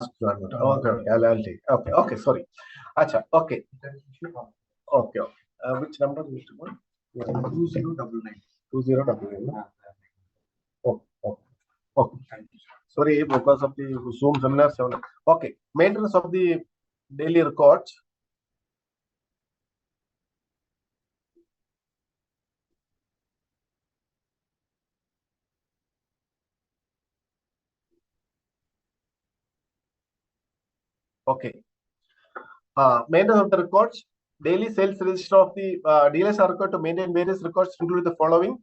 Okay, I'll take. Okay, sorry. Acha, okay. Okay. Which number is it? 2099. 2099. Okay. Sorry, because of the Zoom seminar. Okay. Maintenance of the daily records. Okay. Maintenance of the records. Daily sales register of the dealers are required to maintain various records, including the following.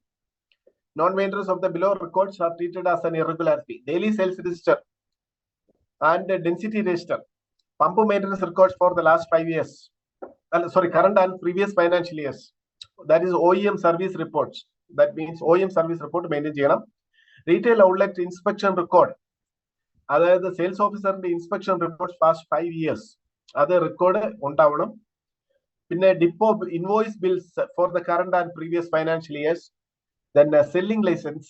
Non-maintenance of the below records are treated as an irregularity. Daily sales register and density register. Pump maintenance records for the last 5 years. Current and previous financial years. That is OEM service reports. That means OEM service report maintain ചെയ്യണം. Retail outlet inspection record. അതായത് sales ഓഫീസറിന്റെ inspection reports past 5 years. അത് record ഉണ്ടാവണം. പിന്നെ depot invoice bills for the current and previous financial years. Then selling license,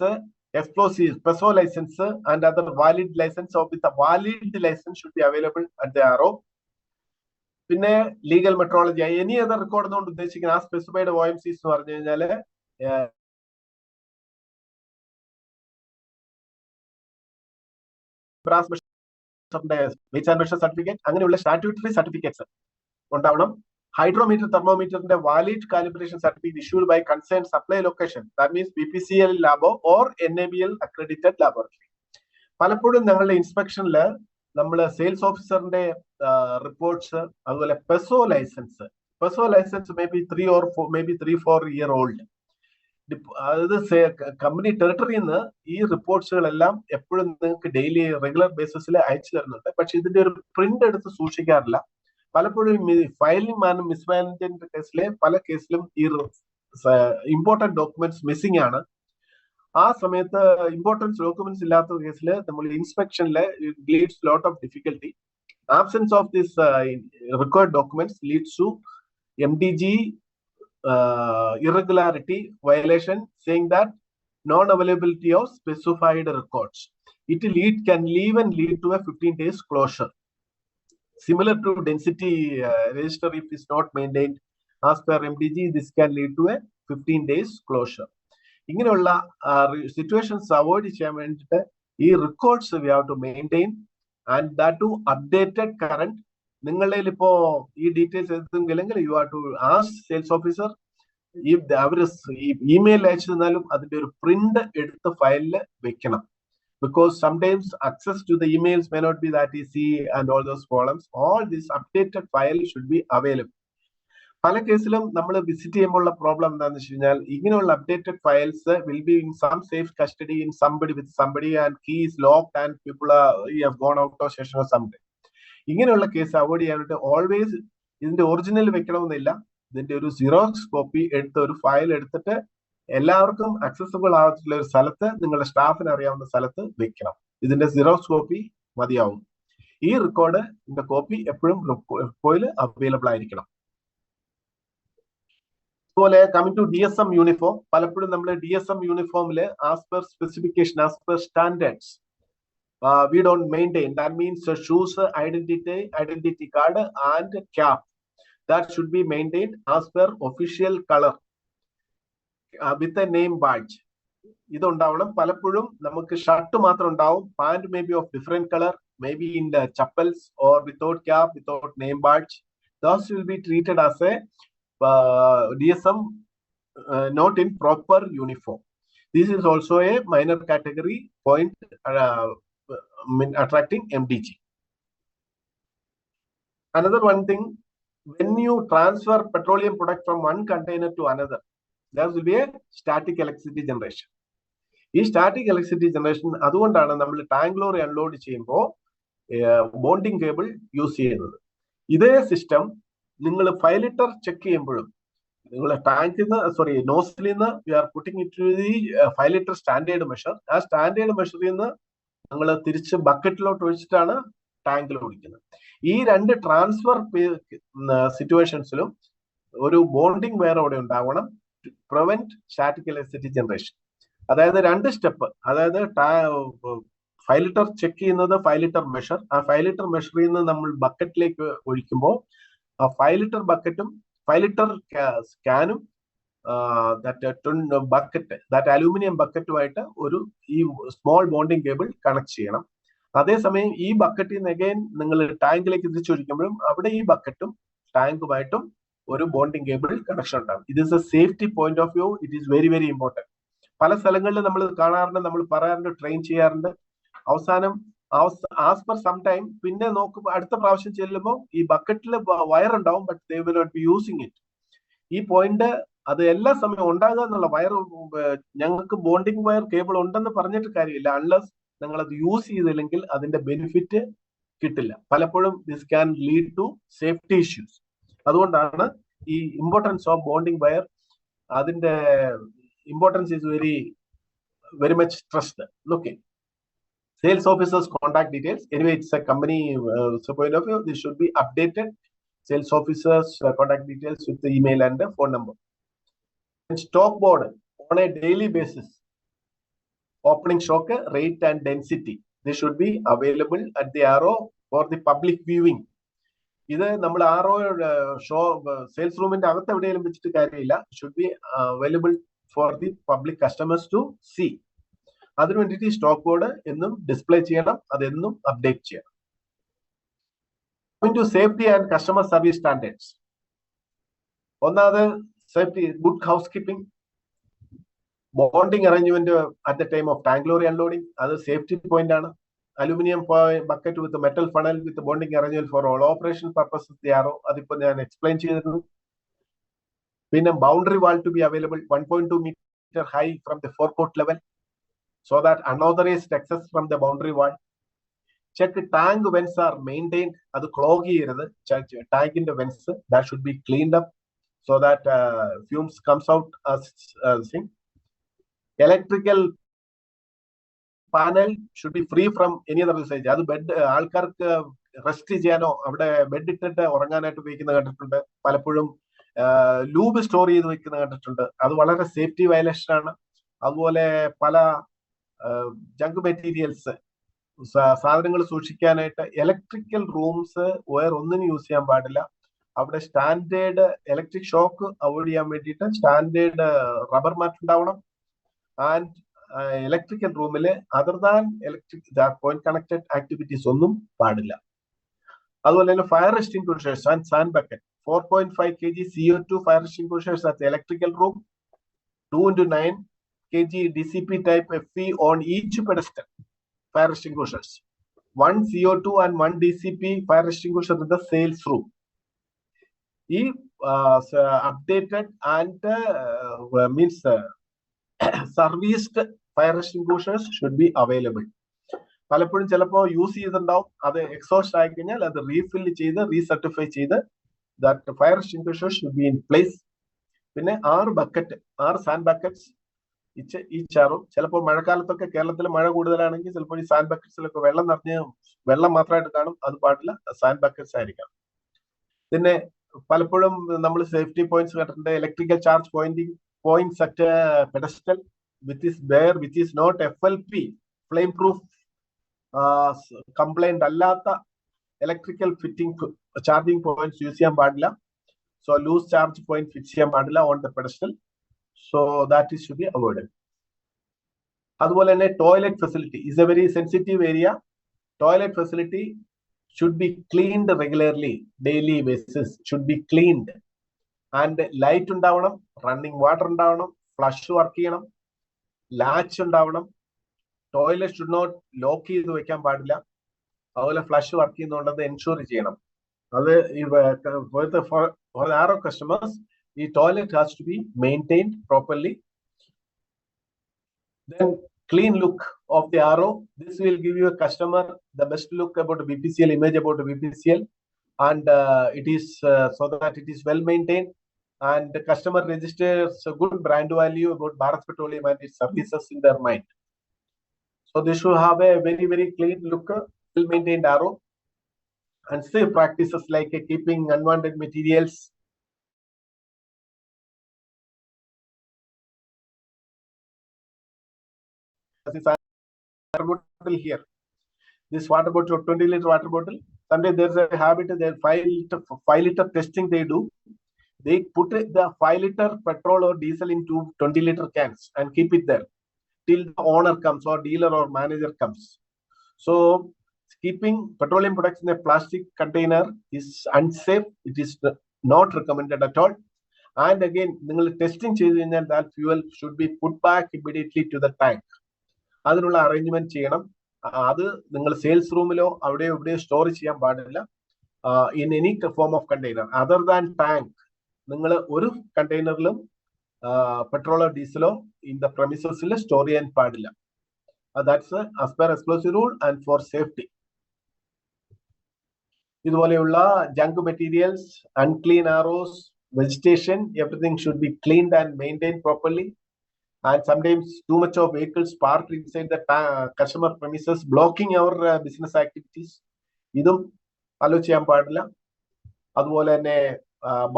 explosives, PESO license, and other valid license. So with a valid license should be available at the RO. പിന്നെ legal metrology, any other record കൊണ്ട് ഉദ്ദേശിക്കുന്ന ആ specified OMCs എന്ന് പറഞ്ഞു കഴിഞ്ഞാല് certificate, അങ്ങനെയുള്ള statutory certificates ഉണ്ടാവണം. Hydrometer തെർമോമീറ്ററിന്റെ valid calibration certificate issued by concern supply location, that means BPCL lab or NABL accredited laboratory. പലപ്പോഴും ഞങ്ങളുടെ ഇൻസ്പെക്ഷനിൽ നമ്മൾ സെയിൽസ് ഓഫീസറിന്റെ റിപ്പോർട്ട്സ്, അതുപോലെ PESO license may be 3-4 year old. അതായത് കമ്പനി ടെറിട്ടറിയിൽ നിന്ന് ഈ റിപ്പോർട്ട്സുകളെല്ലാം എപ്പോഴും നിങ്ങൾക്ക് ഡെയിലി റെഗുലർ ബേസിസിൽ അയച്ചു തരുന്നുണ്ട്. പക്ഷെ ഇതിന്റെ ഒരു പ്രിന്റ് എടുത്ത് സൂക്ഷിക്കാറില്ല. പലപ്പോഴും ഫയലിംഗ് മിസ്മാനേജ്മെന്റ് കേസിലെ പല കേസിലും ഈ ഇമ്പോർട്ടന്റ് ഡോക്യുമെന്റ്സ് മിസ്സിംഗ് ആണ്. ആ സമയത്ത് ഇമ്പോർട്ടൻസ് ഡോക്യുമെന്റ്സ് ഇല്ലാത്ത കേസിൽ നമ്മൾ ഇൻസ്പെക്ഷനിൽ leads lot of difficulty. Absence of this required documents leads to MDG irregularity violation, saying that non-availability of specified records. It can even lead to a 15 days closure. Similar to density register, if it's not maintained as per MDG, this can lead to a 15 days closure. ഇങ്ങനെയുള്ള situations avoid ചെയ്യാൻ വേണ്ടിയിട്ട് ഈ records we have to maintain and that to updated current. നിങ്ങളുടെ ഇപ്പോ ഈ details എഴുതുന്നില്ലെങ്കിൽ you are to ask sales officer. ഈ അവർ ഇമെയിൽ അയച്ചു തന്നാലും അതിന്റെ ഒരു പ്രിന്റ് എടുത്ത് ഫയലിൽ വെക്കണം. Because sometimes access to the emails may not be that easy and all those problems. All this updated file should be available. പല കേസിലും നമ്മൾ വിസിറ്റ് ചെയ്യുമ്പോഴുള്ള പ്രോബ്ലം എന്താണെന്ന് വെച്ച് കഴിഞ്ഞാൽ ഇങ്ങനെയുള്ള updated files will be in some safe custody in somebody with somebody and key is locked and people have gone out of station or somebody. ഇങ്ങനെയുള്ള case avoid ചെയ്യാനായിട്ട് ഓൾവേസ് ഇതിന്റെ ഒറിജിനൽ വെക്കണമെന്നില്ല. ഇതിന്റെ ഒരു സിറോക്സ് കോപ്പി എടുത്ത് ഒരു file എടുത്തിട്ട് എല്ലാവർക്കും അക്സസിബിൾ ആയിട്ടുള്ള ഒരു സ്ഥലത്ത്, നിങ്ങളുടെ സ്റ്റാഫിന് അറിയാവുന്ന സ്ഥലത്ത് വെക്കണം. ഇതിന്റെ സിറോക്സ് കോപ്പി മതിയാവും. ഈ റെക്കോർഡിന്റെ കോപ്പി എപ്പോഴും റിപ്പോയിൽ അവൈലബിൾ ആയിരിക്കണം. അതുപോലെ കമ്മിങ് ടു DSM യൂണിഫോം, പലപ്പോഴും നമ്മൾ DSM യൂണിഫോമിൽ as per specification, as per standards we don't maintain. That means shoes, identity card and cap, that should be maintained as per official color with a name badge. ഇത് ഉണ്ടാവണം. പലപ്പോഴും നമുക്ക് shirt മാത്രം ഉണ്ടാവും, pant may be of different colour, may be in the chappals or without cap, without name badge. Those will be treated as A DSM not in proper uniform. This is also a minor category point attracting MDG. Another one thing, when you transfer petroleum product from one container to another, there will be a static electricity generation. ഈ static electricity generation അതുകൊണ്ടാണ് നമ്മൾ tank lorry unload ചെയ്യുമ്പോൾ bonding cable use ചെയ്യുന്നത്. ഇതേ system നിങ്ങൾ 5 litre check ചെയ്യുമ്പോഴും നിങ്ങൾ ടാങ്കിൽ നിന്ന് നോസിലിൽ നിന്ന് we are putting it to the 5 litre standard measure. ആ സ്റ്റാൻഡേർഡ് മെഷറിൽ നിന്ന് നമ്മൾ തിരിച്ച് ബക്കറ്റിലോട്ട് ഒഴിച്ചിട്ടാണ് ടാങ്കിൽ ഒഴിക്കുന്നത്. ഈ രണ്ട് ട്രാൻസ്ഫർ സിറ്റുവേഷൻസിലും ഒരു ബോണ്ടിങ് വെയർ അവിടെ ഉണ്ടാവണം, പ്രിവെന്റ് സ്റ്റാറ്റിക് ഇലക്ട്രിസിറ്റി ജനറേഷൻ. അതായത് 2 സ്റ്റെപ്പ്, അതായത് 5 ലിറ്റർ ചെക്ക് ചെയ്യുന്നത് 5 ലിറ്റർ മെഷർ. ആ 5 ലിറ്റർ മെഷറിൽ നിന്ന് നമ്മൾ ബക്കറ്റിലേക്ക് ഒഴിക്കുമ്പോൾ ആ 5 ലിറ്റർ ബക്കറ്റും 5 ലിറ്റർ ക്യാനും ദാറ്റ് അലൂമിനിയം ബക്കറ്റുമായിട്ട് ഒരു ഈ സ്മോൾ ബോണ്ടിങ് കേബിൾ കണക്ട് ചെയ്യണം. അതേസമയം ഈ ബക്കറ്റിൽ നിന്ന് അഗൈൻ നിങ്ങൾ ടാങ്കിലേക്ക് തിരിച്ചൊഴിക്കുമ്പോഴും അവിടെ ഈ ബക്കറ്റും ടാങ്കുമായിട്ടും ഒരു ബോണ്ടിങ് കേബിൾ കണക്ഷൻ ഉണ്ടാകും. ഇത് is a safety point of view. It is very very important. പല സ്ഥലങ്ങളിൽ നമ്മൾ കാണാറുണ്ട്, നമ്മൾ പറയാറുണ്ട്, ട്രെയിൻ ചെയ്യാറുണ്ട്. അവസാനം ആസ് പെർ സം ടൈം പിന്നെ നോക്കുമ്പോൾ അടുത്ത പ്രാവശ്യം ചെല്ലുമ്പോൾ ഈ ബക്കറ്റിൽ വയർ ഉണ്ടാവും, but they will not be using it. ഈ പോയിന്റ് അത് എല്ലാ സമയവും ഉണ്ടാകുക എന്നുള്ള വയർ, ഞങ്ങൾക്ക് ബോണ്ടിങ് വയർ കേബിൾ ഉണ്ടെന്ന് പറഞ്ഞിട്ട് കാര്യമില്ല. അൺലെസ് നിങ്ങൾ അത് യൂസ് ചെയ്തില്ലെങ്കിൽ അതിന്റെ ബെനിഫിറ്റ് കിട്ടില്ല. പലപ്പോഴും this can lead to safety issues. അതുകൊണ്ടാണ് ഈ ഇമ്പോർട്ടൻസ് ഓഫ് ബോണ്ടിങ് വയർ, അതിന്റെ importance is very much stressed. Okay, sales officers contact details. Anyway, it's a company point of view. This should be updated. Sales officers contact details with the email and the phone number. And stock board on a daily basis. Opening stock, rate and density. This should be available at the RO for the public viewing. ഇത് നമ്മൾ RO show sales റൂമിന്റെ അകത്ത് എവിടെയെങ്കിലും വെച്ചിട്ട് കാര്യമില്ല. Should be available for the public customers to see. അതിനു വേണ്ടിയിട്ട് stock board എന്നും ഡിസ്പ്ലേ ചെയ്യണം, അതെന്നും അപ്ഡേറ്റ് ചെയ്യണം. To safety and customer service standards. ഒന്നാമത് safety, good housekeeping, bonding arrangement at the time of tank lorry unloading, അത് safety point ആണ്. Aluminium bucket with metal funnel with bonding arrangement for all operation purposes യാറോ, അതിപ്പോ ഞാൻ explain ചെയ്തിരുന്നു. പിന്നെ boundary wall to be available 1.2 metre high from the forecourt level, so that unauthorized access from the boundary wall. Check tank vents are maintained. Adu clog cheyirudhu. Tank in the vents that should be cleaned up so that fumes comes out as thing. Electrical panel should be free from any other usage. Adu bed aalkarku rest cheyano avade bed ittittu uranganayittu ഉപയോഗിക്കുന്ന കണ്ടിട്ടുണ്ട്. പലപ്പോഴും lube store ചെയ്ത് വെക്കുന്ന കണ്ടിട്ടുണ്ട്. അത് വളരെ safety violation ആണ്. അതുപോലെ പല ജങ്ക് മെറ്റീരിയൽസ്, സാധനങ്ങൾ സൂക്ഷിക്കാനായിട്ട് ഇലക്ട്രിക്കൽ റൂംസ് വേറെ ഒന്നിനും യൂസ് ചെയ്യാൻ പാടില്ല. അവിടെ സ്റ്റാൻഡേർഡ് ഇലക്ട്രിക് ഷോക്ക് അവോയ്ഡ് ചെയ്യാൻ വേണ്ടിയിട്ട് സ്റ്റാൻഡേർഡ് റബ്ബർ മാറ്റ് ഉണ്ടാവണം. ആൻഡ് ഇലക്ട്രിക്കൽ റൂമിൽ other than electric point connected activities ഒന്നും പാടില്ല. അതുപോലെ തന്നെ fire extinguishers and sand bucket 4.5 kg CO2 fire extinguishers at the electrical room, 2x9 kg DCP type FE on each pedestal fire extinguishers, 1 CO2 and 1 DCP fire extinguisher in the sales room. If updated and means serviced fire extinguishers should be available. പലപ്പോഴും ചിലപ്പോൾ use ചെയ്തിട്ടുണ്ടാവും, അത് exhaust ആയി കഴിഞ്ഞാൽ അത് refill ചെയ്ത് റീസർട്ടിഫൈ ചെയ്ത് that fire extinguisher should be in place. പിന്നെ 6 സാൻഡ് ബക്കറ്റ്സ് ഈച്ച് ആറും. ചിലപ്പോൾ മഴക്കാലത്തൊക്കെ കേരളത്തിൽ മഴ കൂടുതലാണെങ്കിൽ ചിലപ്പോൾ ഈ സാൻഡ് ബക്കറ്റ്സിലൊക്കെ വെള്ളം മാത്രമായിട്ട് കാണും, അത് പാടില്ല, സാൻഡ് ബക്കറ്റ്സ് ആയിരിക്കണം. പിന്നെ പലപ്പോഴും നമ്മൾ സേഫ്റ്റി പോയിന്റ്സ് കണ്ടിട്ടുണ്ട്. Electrical charge points at pedestal which is not FLP flame proof compliant അല്ലാത്ത electrical fitting charging points use ചെയ്യാൻ പാടില്ല. So loose charge point fix ചെയ്യാൻ പാടില്ല on the pedestal. So that is should be avoided. അതുപോലെ തന്നെ toilet facility is a very sensitive area. Toilet facility should be cleaned regularly, daily basis should be cleaned. And light ഉണ്ടാവണം, running water ഉണ്ടാവണം, flush work ചെയ്യണം, latch ഉണ്ടാവണം. Toilet should not lock ചെയ്ത് വെക്കാൻ പാടില്ല. അതുപോലെ ഫ്ലഷ് വർക്ക് ചെയ്യുന്നുള്ളത് എൻഷുർ ചെയ്യണം. അത് ഫോർ ആർ ഓഫ് കസ്റ്റമേഴ്സ് ഈ toilet has to be maintained properly. Then clean look of the RO. This will give you a customer the best look about the BPCL, image about the BPCL, and it is so that it is well maintained, and the customer registers a good brand value about Bharat Petroleum and its services in their mind. So they should have a very very clean look, well maintained RO, and safe practices like keeping unwanted materials here. this water bottle, 20-liter water bottle. Sometimes there's a habit, their 5-liter testing they do. They put the 5-liter petrol or diesel into 20-liter cans and keep it there till the owner comes or dealer or manager comes. So keeping petroleum products in a plastic container is unsafe. It is not recommended at all. And again, testing that fuel should be put back immediately to the tank. അതിനുള്ള arrangement ചെയ്യണം. അത് നിങ്ങൾ sales റൂമിലോ അവിടെ എവിടെ store ചെയ്യാൻ പാടില്ല. In any form of container other than tank നിങ്ങൾ ഒരു കണ്ടെയ്നറിലും പെട്രോളോ ഡീസലോ ഇൻ ദ പ്രമിസസിൽ സ്റ്റോർ ചെയ്യാൻ പാടില്ല. That's as per explosive rule and for safety. ഇതുപോലെയുള്ള junk materials, unclean areas, vegetation, everything should be cleaned and maintained properly. And sometimes too much of vehicles parked inside the customer premises, blocking our business activities. ഇതും ആലോചിക്കാൻ പാടില്ല. അതുപോലെ തന്നെ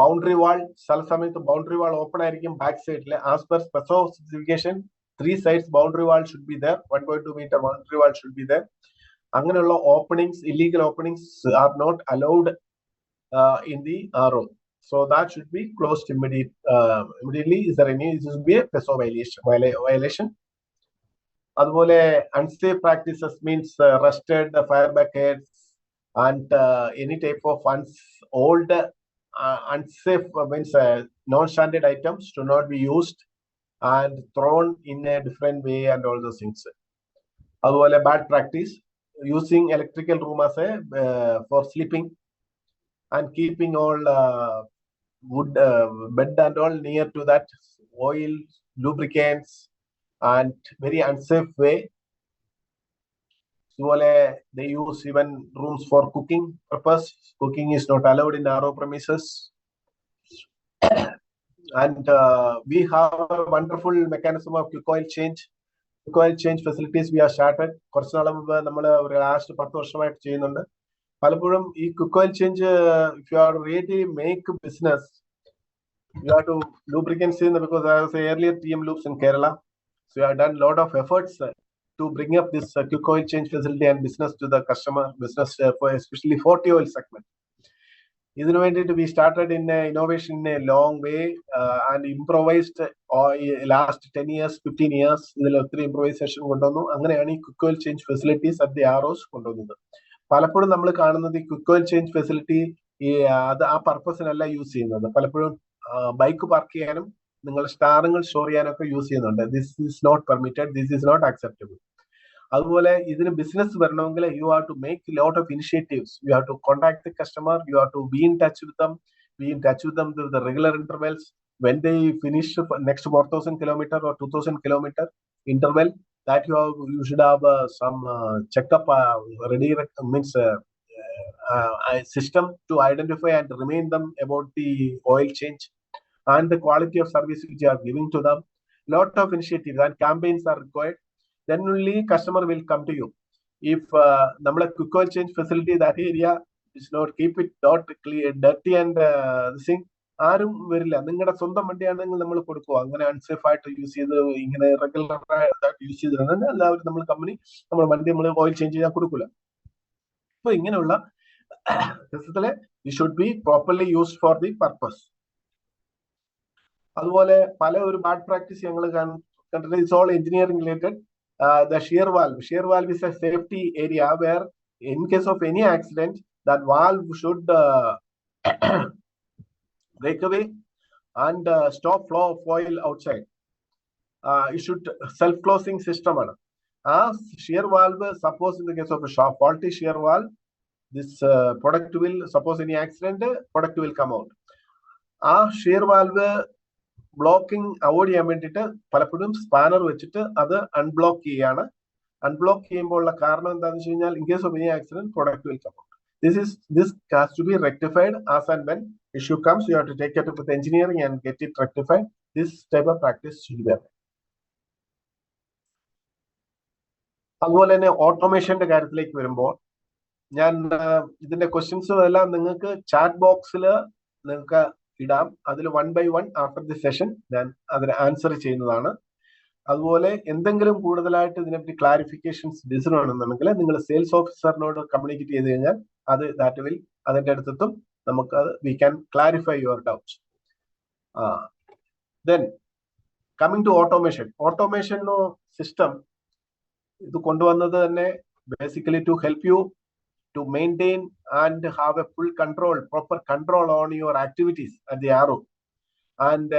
boundary വാൾ, ചില സമയത്ത് boundary വാൾ open ആയിരിക്കും back സൈഡിൽ. As per specification 3 sides boundary wall should be there, 1.2 meter boundary wall should be there. അങ്ങനെയുള്ള openings, illegal openings are not allowed in the RO. So that should be closed immediately. Is there any? This will be a PESO violation. അതുപോലെ unsafe practices means rusted fire buckets and any type of old unsafe means non-standard items to not be used and thrown in a different way and all those things. അതുപോലെ bad practice, using electrical room as a for sleeping and keeping all wood bed and all near to that, oil, lubricants, and very unsafe way. So they use even rooms for cooking purpose. Cooking is not allowed in RO premises. And we have a wonderful mechanism of quick oil change. Quick oil change facilities we have started. കുറച്ച് നാൾ മുമ്പ് നമ്മൾ ഒരു last 10 വർഷമായിട്ട് ചെയ്യുന്നുണ്ട്. പലപ്പോഴും ഈ quick oil change, if you are really make business, you have to lubricants in, because I was earlier TM Loops in Kerala, so I have done a lot of efforts to bring up this quick oil change facility and business to the customer, business for especially 40 oil segment. ഇതിനു വേണ്ടിയിട്ട് we started in innovation in a long way and improvised last 10 years 15 years ഇതിൽ ഒത്തിരി improvisation കൊണ്ടുവന്നു. അങ്ങനെയാണ് ഈ quick oil change facilities at the ROs കൊണ്ടുവന്നത്. പലപ്പോഴും നമ്മൾ കാണുന്നത് ഈ ക്വിക്ക് ഓയിൽ ചേഞ്ച് ഫെസിലിറ്റി അത് ആ പർപ്പസിനല്ല യൂസ് ചെയ്യുന്നത്. പലപ്പോഴും ബൈക്ക് പാർക്ക് ചെയ്യാനും നിങ്ങളുടെ സ്റ്റാറുകൾ സ്റ്റോർ ചെയ്യാനൊക്കെ യൂസ് ചെയ്യുന്നുണ്ട്. This is not permitted, this is not acceptable. അതുപോലെ ഇതിന് ബിസിനസ് വരണമെങ്കിൽ you have to make lot of initiatives. You have to contact the customer, you have to be in touch with them with the regular intervals. When they finish next 4,000 kilometer or 2,000 kilometer interval, that you should have some checkup ready means system to identify and remind them about the oil change and the quality of service which you are giving to them. Lot of initiatives and campaigns are required. Then only customer will come to you. If namala quick oil change facility that area is not, keep it not clear, dirty and this thing, ആരും വരില്ല. നിങ്ങളുടെ സ്വന്തം വണ്ടിയാണെങ്കിൽ നമ്മൾ കൊടുക്കുക. അങ്ങനെ unsafe ആയിട്ട് use ചെയ്ത് ഇങ്ങനെ റെഗുലർ ആയിട്ട് യൂസ് ചെയ്തിരുന്നത് എല്ലാവരും നമ്മൾ കമ്പനി നമ്മൾ വണ്ടി നമ്മൾ ഓയിൽ ചേഞ്ച് ചെയ്യാൻ കൊടുക്കില്ല. അപ്പൊ ഇങ്ങനെയുള്ള സിസ്റ്റത്തില് it should be properly used for the purpose. അതുപോലെ പല ഒരു ബാഡ് പ്രാക്ടീസ് ഞങ്ങൾ കണ്ടിട്ട്, it's all engineering related. The shear valve. Shear valve is a safety area where in case of any accident that valve should break away and stop flow of oil outside. It should self-closing system. Shear valve, suppose in the case of a faulty shear valve, this product will, suppose any accident, product will come out. Shear valve blocking avoid ചെയ്യാൻ വേണ്ടിയിട്ട് പലപ്പോഴും spanner വെച്ചിട്ട് അത് unblock ചെയ്യാണ്. Unblock ചെയ്യുമ്പോഴുള്ള കാരണം എന്താണെന്ന് വെച്ച് കഴിഞ്ഞാൽ, in case of any accident, product will come out. This has to be rectified as and when issue comes. You have to take it up with engineering and get it rectified. This type of practice should be there. അതുപോലെ തന്നെ ഓട്ടോമേഷന്റെ കാര്യത്തിലേക്ക് വരുമ്പോൾ, ഞാൻ ഇതിന്റെ questions എല്ലാം നിങ്ങൾക്ക് chat ബോക്സിൽ നിങ്ങൾക്ക് ഇടാം. അതിൽ 1 by 1 ആഫ്റ്റർ ദി സെഷൻ ഞാൻ അതിന് ആൻസർ ചെയ്യുന്നതാണ്. അതുപോലെ എന്തെങ്കിലും കൂടുതലായിട്ട് ഇതിനെപ്പറ്റി ക്ലാരിഫിക്കേഷൻസ് ഡിസിഷൻ ആണെന്നുണ്ടെങ്കിൽ നിങ്ങൾ സെയിൽസ് ഓഫീസറിനോട് കമ്മ്യൂണിക്കേറ്റ് ചെയ്ത് കഴിഞ്ഞാൽ അത് ദാറ്റ് വിൽ അതിന്റെ അടുത്തെത്തും. നമുക്ക് അത് we can clarify your doubts. Then coming to automation system ഇത് കൊണ്ടുവന്നത് തന്നെ basically to help you to maintain and have a full control, proper control on your activities at the arrow, and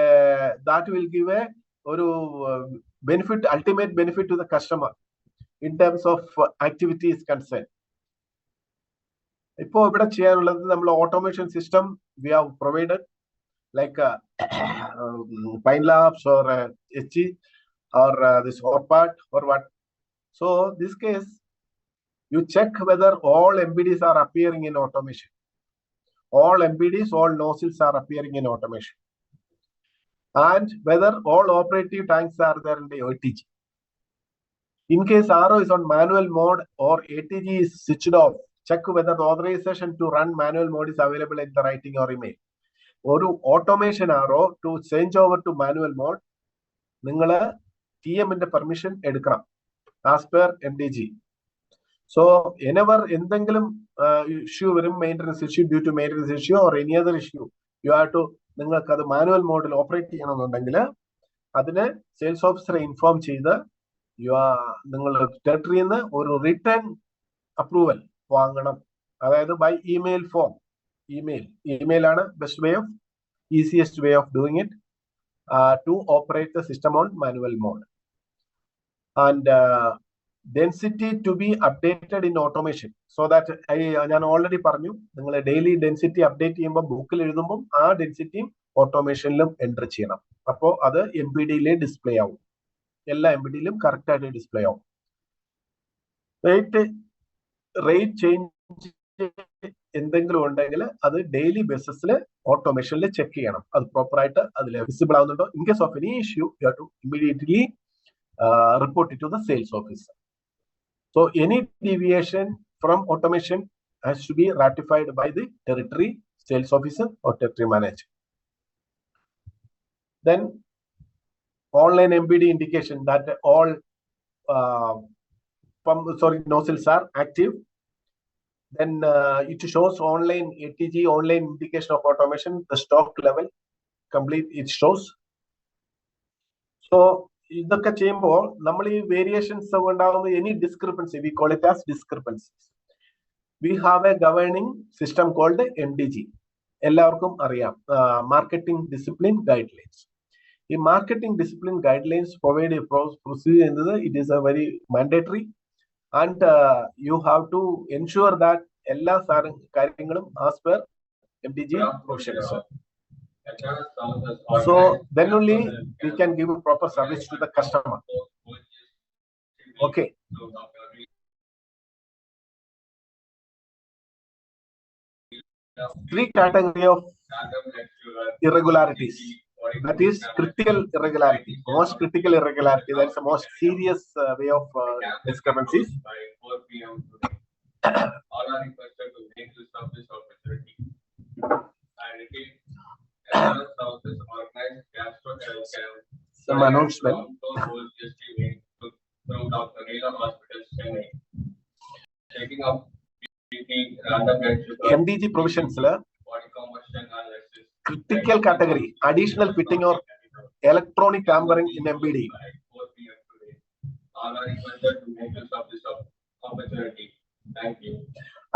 that will give a benefit, ultimate benefit to the customer in terms of activities concerned. Ipo ivide cheyanullathu nammal automation system we have provided like Pine Labs or HG or this ORPAT or what. So this case you check whether all MBDs are appearing in automation. All MBDs, all nozzles are appearing in automation. And whether all operative tanks are there in the ATG. In case RO is on manual mode or ATG is switched off, check whether the authorization to run manual mode is available in the writing or email. Or automation RO to change over to manual mode, ningal TM inde permission edukkanam as per MDG. So whenever എന്തെങ്കിലും issue വരും, maintenance issue, due to maintenance issue or any other issue, you have to, നിങ്ങൾക്ക് അത് manual മോഡിൽ operate ചെയ്യണമെന്നുണ്ടെങ്കിൽ അതിന് sales ഓഫീസറെ inform ചെയ്ത് നിങ്ങൾ ടെറിട്ടറിയിൽ നിന്ന് ഒരു റിട്ടേൺ അപ്രൂവൽ വാങ്ങണം. അതായത് ബൈ ഇമെയിൽ ഫോം. ഇമെയിൽ ആണ് best way of easiest way of doing it to operate the system on manual mode. And density to be updated in automation, so that ഞാൻ already പറഞ്ഞു, നിങ്ങൾ daily density update ചെയ്യുമ്പോൾ ബുക്കിൽ എഴുതുമ്പോൾ ആ ഡെൻസിറ്റിയും ഓട്ടോമേഷനിലും enter ചെയ്യണം. അപ്പോൾ അത് MPD-യിലെ ഡിസ്പ്ലേ ആവും. എല്ലാ MPD-യിലും കറക്റ്റ് ആയിട്ട് ഡിസ്പ്ലേ ആവും. റേറ്റ് ചേഞ്ച് എന്തെങ്കിലും ഉണ്ടെങ്കിൽ അത് ഡെയിലി ബേസിസിൽ ഓട്ടോമേഷനിൽ ചെക്ക് ചെയ്യണം. അത് പ്രോപ്പറായിട്ട് അതിൽ വിസിബിൾ ആവുന്നുണ്ടോ. In case of any issue you have to immediately report it to the sales officer. So any deviation from automation has to be ratified by the territory sales officer or territory manager. Then online MBD indication that all nozzles are active. Then it shows online ATG, online indication of automation, the stock level complete it shows. So ഇതൊക്കെ ചെയ്യുമ്പോൾ നമ്മൾ ഈ variations ഉണ്ടാകുന്ന any discrepancy, we call it as discrepancies. We have a governing system called MDG. എല്ലാവർക്കും അറിയാം, marketing discipline guidelines. ഈ marketing discipline guidelines proceed ചെയ്യുന്നത് it is a very mandatory and you have to ensure that എല്ലാ കാര്യങ്ങളും as per MDG provisions. So then only we can give a proper service to the customer. Okay. Three category of irregularities. That is critical irregularity. Most critical irregularity. That is the most serious way of discrepancies. Some announcement. MDG provisions critical category, additional fitting or electronic tampering in MBD.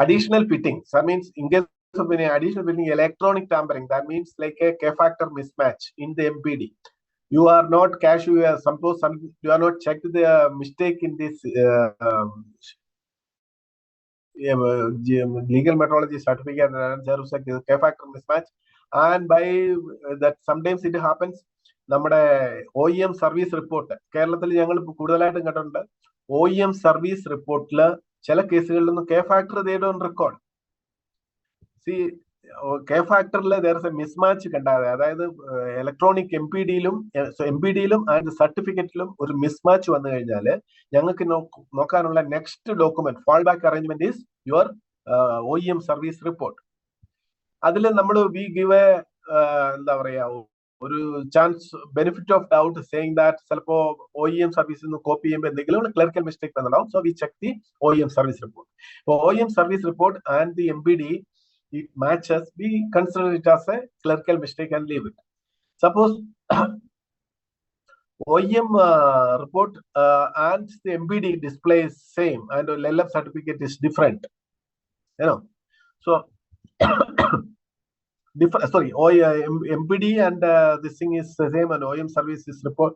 Additional fitting, that means in case of any additional fitting, electronic tampering, that means like a K-factor mismatch in the MPD. You are not suppose you are not checked the mistake in this legal metrology certificate, there was like K-factor mismatch, and by that sometimes it happens. നമ്മുടെ OEM service report കേരളത്തിൽ ഞങ്ങൾ കൂടുതലായിട്ടും കണ്ടിട്ടുണ്ട്. OEM service റിപ്പോർട്ടിൽ ചില കേസുകളിലൊന്നും K-factor they don't record. See, K-factorൽ there is a mismatch കണ്ടാതെ, അതായത് electronic MPD-യിലും and സർട്ടിഫിക്കറ്റിലും ഒരു mismatch വന്നു കഴിഞ്ഞാൽ ഞങ്ങൾക്ക് നോക്കാനുള്ള next document fall back arrangement is your OEM service report. അതിൽ നമ്മൾ വി ഗിവ് എന്താ പറയാ ഒരു chance benefit of doubt saying that ചിലപ്പോ OEM സർവീസിൽ നിന്ന് കോപ്പി ചെയ്യുമ്പോൾ എന്തെങ്കിലും ക്ലറിക്കൽ മിസ്റ്റേക്ക് വന്നിട്ടുണ്ടാവും. So we check the OEM service report. OEM service report and the MBD it matches, we consider it as a clerical mistake and leave it. Suppose OEM report and the MBD display is same and LLF certificate is different, you know. So MBD and this thing is the same and OEM services report.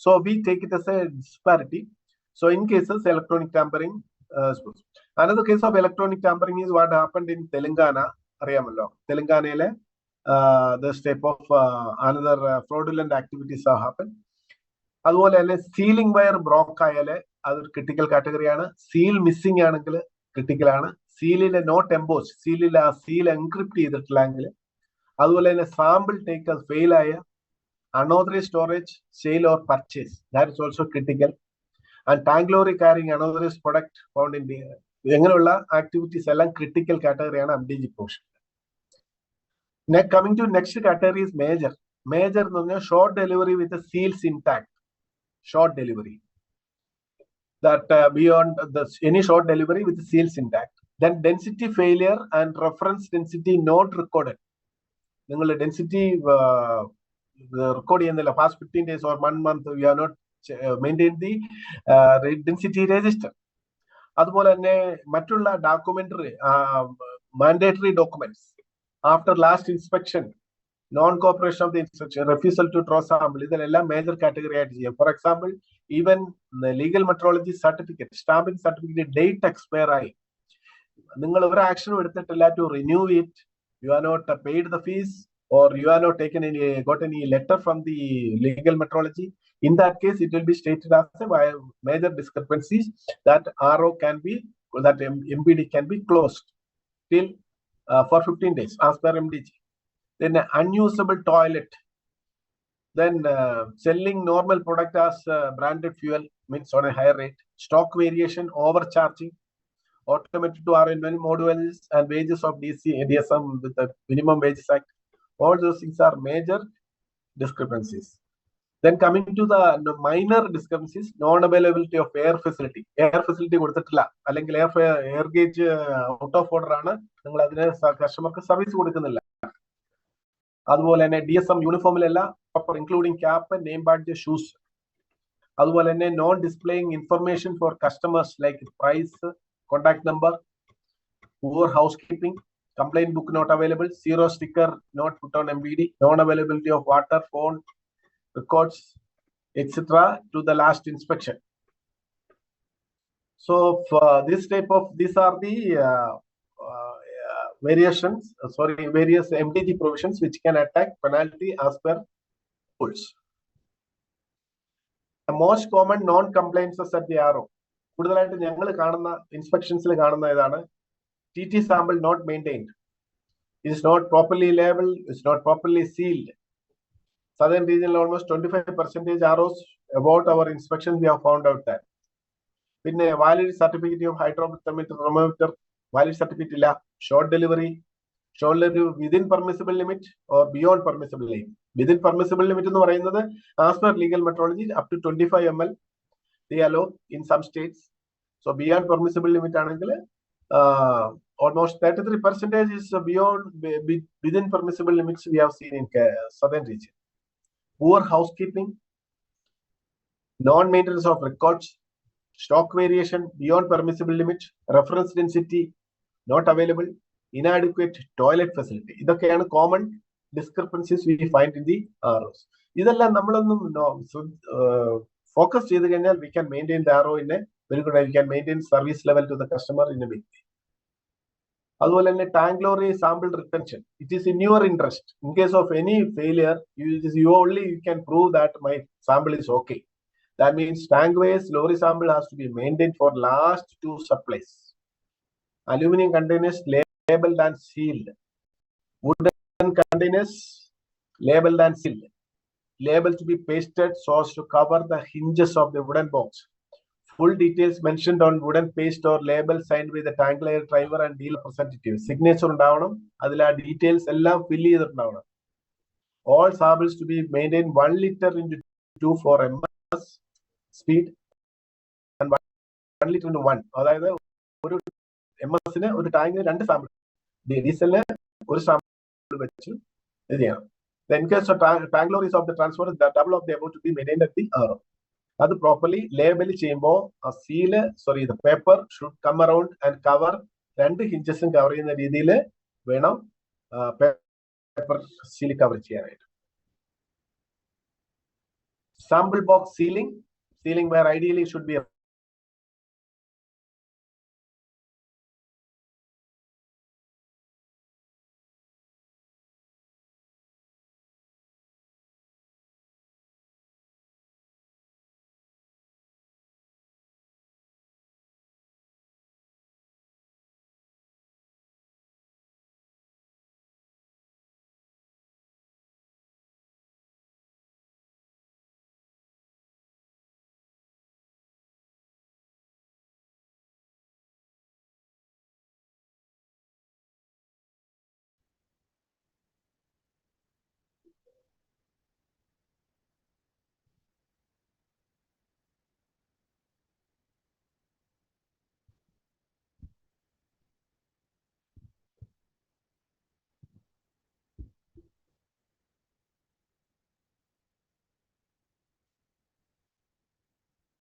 So we take it as a disparity. So in cases electronic tampering, another case of electronic tampering is what happened in Telangana. Telangana, this type of another fraudulent activities have happened. അതുപോലെ ceiling wire ബ്രോക്ക് ആയാല് അതൊരു critical കാറ്റഗറിയാണ്. Seal missing ആണെങ്കിൽ critical ആണ്. സീലിലെ not emboss, സീലിൽ ആ seal encrypt ചെയ്തിട്ടില്ലെങ്കിൽ, അതുപോലെ തന്നെ sample take fail ആയ, unauthorised storage, sale or purchase, that is also critical. And tank lorry carrying unauthorised product found in ഇങ്ങനെയുള്ള ആക്ടിവിറ്റീസ് എല്ലാം ക്രിട്ടിക്കൽ കാറ്റഗറിയാണ് MDG portion. Coming to next category is major. Major എന്ന് പറഞ്ഞാൽ short delivery with seals intact. Short delivery, that beyond any short delivery with seals intact. Then density failure and reference density not recorded. Ningal density record cheyyunnilla past 15 days or 1 month we have not maintained the density register. അതുപോലെ തന്നെ മറ്റുള്ള documentary mandatory documents after last inspection, non-cooperation of the inspection, refusal to draw sample, ഇതെല്ലാം major category ആയിട്ട് ചെയ്യാം. For example even legal metrology certificate, stamping certificate date expire ആയി, നിങ്ങൾ ഒരു ആക്ഷനും എടുത്തിട്ടില്ല to renew it, you are not paid the fees or you are not taken any got any letter from the legal metrology, in that case it will be stated as a major discrepancies that RO can be, that MBD can be closed till for 15 days as per MDG. Then unusable toilet, then selling normal product as branded fuel means on a higher rate, stock variation, overcharging, automated to RN modules and wages of DSM with the minimum wages act. All those things are major discrepancies. Then coming to the minor discrepancies, non-availability of air facility. Air facility കൊടുത്തിട്ടില്ല, അല്ലെങ്കിൽ air gauge out of order ആണ്, നിങ്ങൾ അതിന് കസ്റ്റമർക്ക് service കൊടുക്കുന്നില്ല. അതുപോലെ തന്നെ DSM യൂണിഫോമിലല്ല, proper including cap, name badge, shoes. അതുപോലെ തന്നെ non displaying information for customers like price, contact number, poor housekeeping, complaint book not available, zero sticker not put on MBD, non-availability of water, phone records, etc. to the last inspection. So for this type of, these are the various MDG provisions which can attack penalty as per rules. The most common non-compliances at the RO, കൂടുതലായിട്ട് ഞങ്ങൾ കാണുന്ന ഇൻസ്പെക്ഷൻസിൽ കാണുന്ന ഇതാണ്, TT sample not maintained, it is not properly labeled, it's not properly sealed. Southern region almost 25% ROs about our inspection we have found out that. പിന്നെ valid certificate of hydrothermometer, valid certificate illa, short delivery within permissible limit or beyond permissible limit. Within permissible limit എന്ന് പറയുന്നത് as per legal metrology up to 25 ml they allow in some states. So beyond permissible limit ആണെങ്കിൽ almost 33% is beyond within permissible limits we have seen in southern region. Poor housekeeping, non-maintenance of records, stock variation beyond permissible limit, reference density not available, inadequate toilet facility. ഇതൊക്കെയാണ് common discrepancies we find in the ROs. ഇതെല്ലാം നമ്മളൊന്നും focus ചെയ്ത് കഴിഞ്ഞാൽ we can maintain the RO in a very good way. We can maintain service level to the customer in a big way. അതുപോലെ തന്നെ tank lorry sample retention, it is in your interest. In case of any failure you can prove that my sample is okay. That means tank waste lorry sample has to be maintained for last 2 supplies. Aluminum containers labeled and sealed, wooden containers labeled and sealed, label to be pasted so as to cover the hinges of the wooden box. Full details mentioned on wooden paste or label signed by the tank layer driver and dealer representative. Signature ഉണ്ടാവണം, അതിൽ ആ details എല്ലാം ഫിൽ ചെയ്തിട്ടുണ്ടാവണം. all samples to be maintained 1 liter into 2 for ms speed and 1 liter into 1. അതായത് ഒരു MS-ന് ഒരു ടാങ്കിന് 2 sample, ഡീസലിന് ഒരു sample വെച്ച് ഇത് ചെയ്യണം. The increase of tank lorries of the transport, the double of the amount to be maintained at the RO. അത് properly label ചെയ്യുമ്പോൾ ആ seal the paper should come around and cover 2 ഹിഞ്ചസും cover ചെയ്യുന്ന രീതിയിൽ വേണം പേപ്പർ സീൽ കവർ ചെയ്യാനായിട്ട്. Sample box sealing where ideally should be a